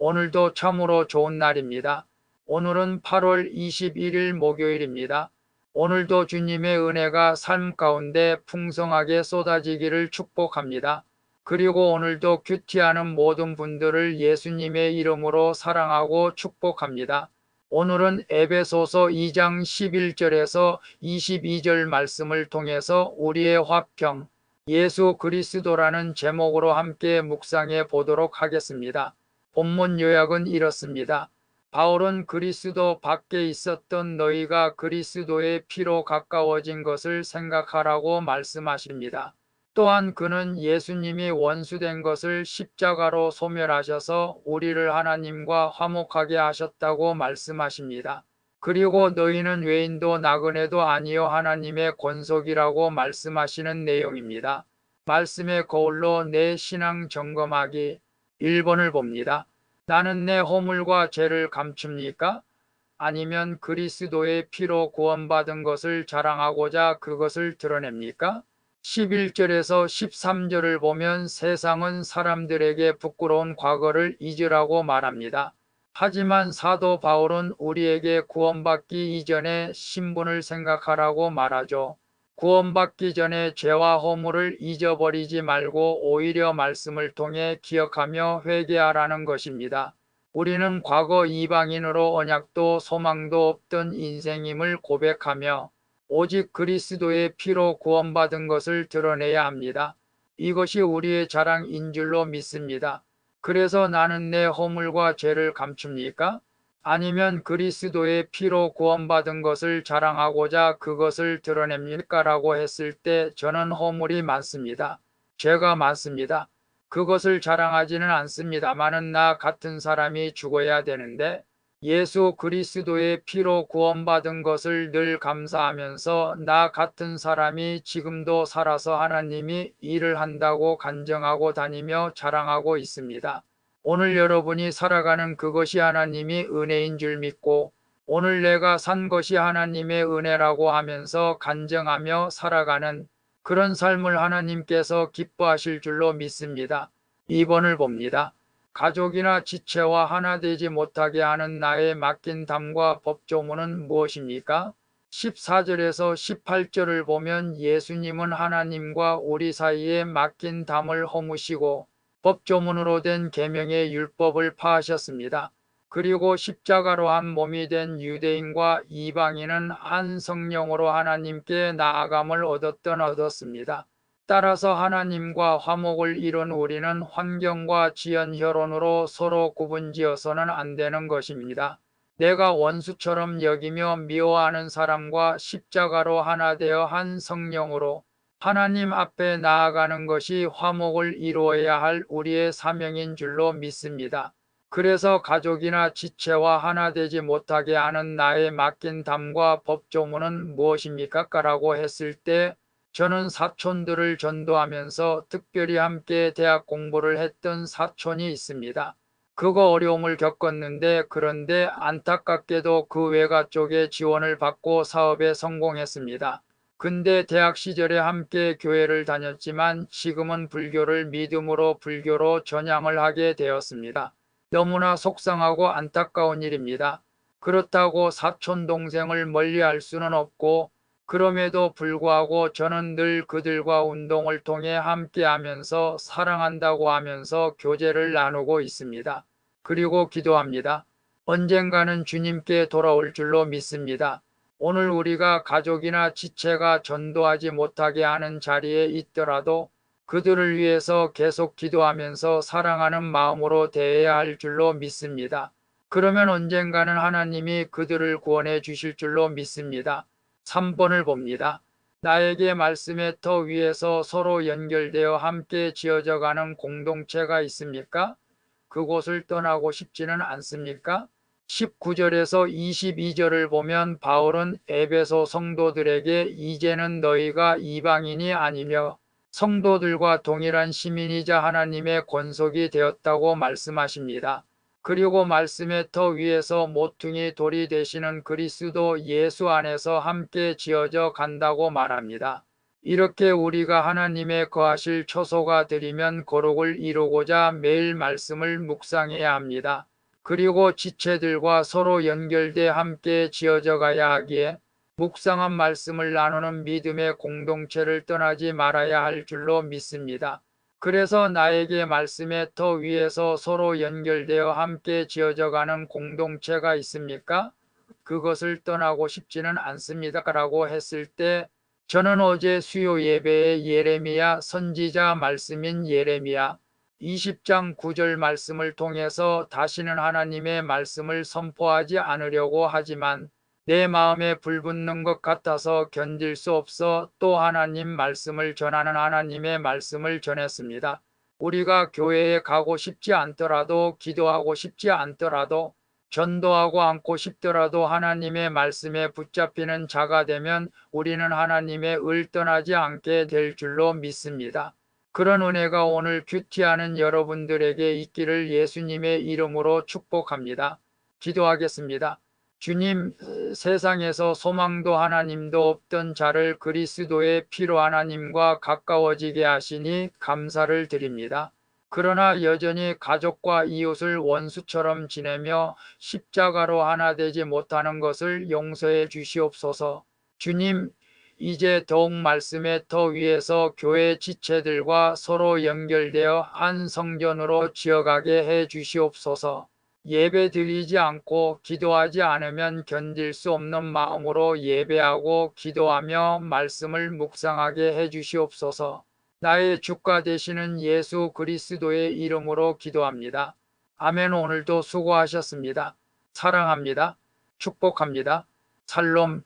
오늘도 참으로 좋은 날입니다. 오늘은 8월 21일 목요일입니다. 오늘도 주님의 은혜가 삶 가운데 풍성하게 쏟아지기를 축복합니다. 그리고 오늘도 큐티하는 모든 분들을 예수님의 이름으로 사랑하고 축복합니다. 오늘은 에베소서 2장 11절에서 22절 말씀을 통해서 우리의 화평, 예수 그리스도라는 제목으로 함께 묵상해 보도록 하겠습니다. 본문 요약은 이렇습니다. 바울은 그리스도 밖에 있었던 너희가 그리스도의 피로 가까워진 것을 생각하라고 말씀하십니다. 또한 그는 예수님이 원수된 것을 십자가로 소멸하셔서 우리를 하나님과 화목하게 하셨다고 말씀하십니다. 그리고 너희는 외인도 나그네도 아니요 하나님의 권속이라고 말씀하시는 내용입니다. 말씀의 거울로 내 신앙 점검하기 1번을 봅니다. 나는 내 허물과 죄를 감춥니까? 아니면 그리스도의 피로 구원받은 것을 자랑하고자 그것을 드러냅니까? 11절에서 13절을 보면 세상은 사람들에게 부끄러운 과거를 잊으라고 말합니다. 하지만 사도 바울은 우리에게 구원받기 이전의 신분을 생각하라고 말하죠. 구원받기 전에 죄와 허물을 잊어버리지 말고 오히려 말씀을 통해 기억하며 회개하라는 것입니다. 우리는 과거 이방인으로 언약도 소망도 없던 인생임을 고백하며 오직 그리스도의 피로 구원받은 것을 드러내야 합니다. 이것이 우리의 자랑인 줄로 믿습니다. 그래서 나는 내 허물과 죄를 감춥니까? 아니면 그리스도의 피로 구원받은 것을 자랑하고자 그것을 드러냅니까라고 했을 때 저는 허물이 많습니다. 죄가 많습니다. 그것을 자랑하지는 않습니다마는 나 같은 사람이 죽어야 되는데 예수 그리스도의 피로 구원받은 것을 늘 감사하면서 나 같은 사람이 지금도 살아서 하나님이 일을 한다고 간증하고 다니며 자랑하고 있습니다. 오늘 여러분이 살아가는 그것이 하나님이 은혜인 줄 믿고 오늘 내가 산 것이 하나님의 은혜라고 하면서 간증하며 살아가는 그런 삶을 하나님께서 기뻐하실 줄로 믿습니다. 2번을 봅니다. 가족이나 지체와 하나 되지 못하게 하는 나의 맡긴 담과 법조문은 무엇입니까? 14절에서 18절을 보면 예수님은 하나님과 우리 사이에 맡긴 담을 허무시고 법조문으로 된 계명의 율법을 파하셨습니다. 그리고 십자가로 한 몸이 된 유대인과 이방인은 한 성령으로 하나님께 나아감을 얻었습니다. 따라서 하나님과 화목을 이룬 우리는 환경과 지연 혈연으로 서로 구분지어서는 안 되는 것입니다. 내가 원수처럼 여기며 미워하는 사람과 십자가로 하나 되어 한 성령으로 하나님 앞에 나아가는 것이 화목을 이루어야 할 우리의 사명인 줄로 믿습니다. 그래서 가족이나 지체와 하나 되지 못하게 하는 나의 맡긴 담과 법조문은 무엇입니까? 라고 했을 때 저는 사촌들을 전도하면서 특별히 함께 대학 공부를 했던 사촌이 있습니다. 그거 어려움을 겪었는데 그런데 안타깝게도 그 외가 쪽에 지원을 받고 사업에 성공했습니다. 근데 대학 시절에 함께 교회를 다녔지만 지금은 불교를 믿음으로 불교로 전향을 하게 되었습니다. 너무나 속상하고 안타까운 일입니다. 그렇다고 사촌 동생을 멀리할 수는 없고 그럼에도 불구하고 저는 늘 그들과 운동을 통해 함께하면서 사랑한다고 하면서 교제를 나누고 있습니다. 그리고 기도합니다. 언젠가는 주님께 돌아올 줄로 믿습니다. 오늘 우리가 가족이나 지체가 전도하지 못하게 하는 자리에 있더라도 그들을 위해서 계속 기도하면서 사랑하는 마음으로 대해야 할 줄로 믿습니다. 그러면 언젠가는 하나님이 그들을 구원해 주실 줄로 믿습니다. 3번을 봅니다. 나에게 말씀의 터 위에서 서로 연결되어 함께 지어져 가는 공동체가 있습니까? 그곳을 떠나고 싶지는 않습니까? 19절에서 22절을 보면 바울은 에베소 성도들에게 이제는 너희가 이방인이 아니며 성도들과 동일한 시민이자 하나님의 권속이 되었다고 말씀하십니다. 그리고 말씀의 터 위에서 모퉁이 돌이 되시는 그리스도 예수 안에서 함께 지어져 간다고 말합니다. 이렇게 우리가 하나님의 거하실 초소가 되리면 거룩을 이루고자 매일 말씀을 묵상해야 합니다. 그리고 지체들과 서로 연결돼 함께 지어져 가야 하기에 묵상한 말씀을 나누는 믿음의 공동체를 떠나지 말아야 할 줄로 믿습니다. 그래서 나에게 말씀의 터 위에서 서로 연결되어 함께 지어져 가는 공동체가 있습니까? 그것을 떠나고 싶지는 않습니다. 라고 했을 때 저는 어제 수요 예배에 예레미야 선지자 말씀인 예레미야 20장 9절 말씀을 통해서 다시는 하나님의 말씀을 선포하지 않으려고 하지만 내 마음에 불붙는 것 같아서 견딜 수 없어 또 하나님 말씀을 전하는 하나님의 말씀을 전했습니다. 우리가 교회에 가고 싶지 않더라도 기도하고 싶지 않더라도 전도하고 않고 싶더라도 하나님의 말씀에 붙잡히는 자가 되면 우리는 하나님의 을 떠나지 않게 될 줄로 믿습니다. 그런 은혜가 오늘 큐티하는 여러분들에게 있기를 예수님의 이름으로 축복합니다. 기도하겠습니다. 주님, 세상에서 소망도 하나님도 없던 자를 그리스도의 피로 하나님과 가까워지게 하시니 감사를 드립니다. 그러나 여전히 가족과 이웃을 원수처럼 지내며 십자가로 하나 되지 못하는 것을 용서해 주시옵소서. 주님, 이제 더욱 말씀의 터 위에서 교회 지체들과 서로 연결되어 한 성전으로 지어가게 해 주시옵소서. 예배 드리지 않고 기도하지 않으면 견딜 수 없는 마음으로 예배하고 기도하며 말씀을 묵상하게 해 주시옵소서. 나의 주가 되시는 예수 그리스도의 이름으로 기도합니다. 아멘. 오늘도 수고하셨습니다. 사랑합니다. 축복합니다. 샬롬.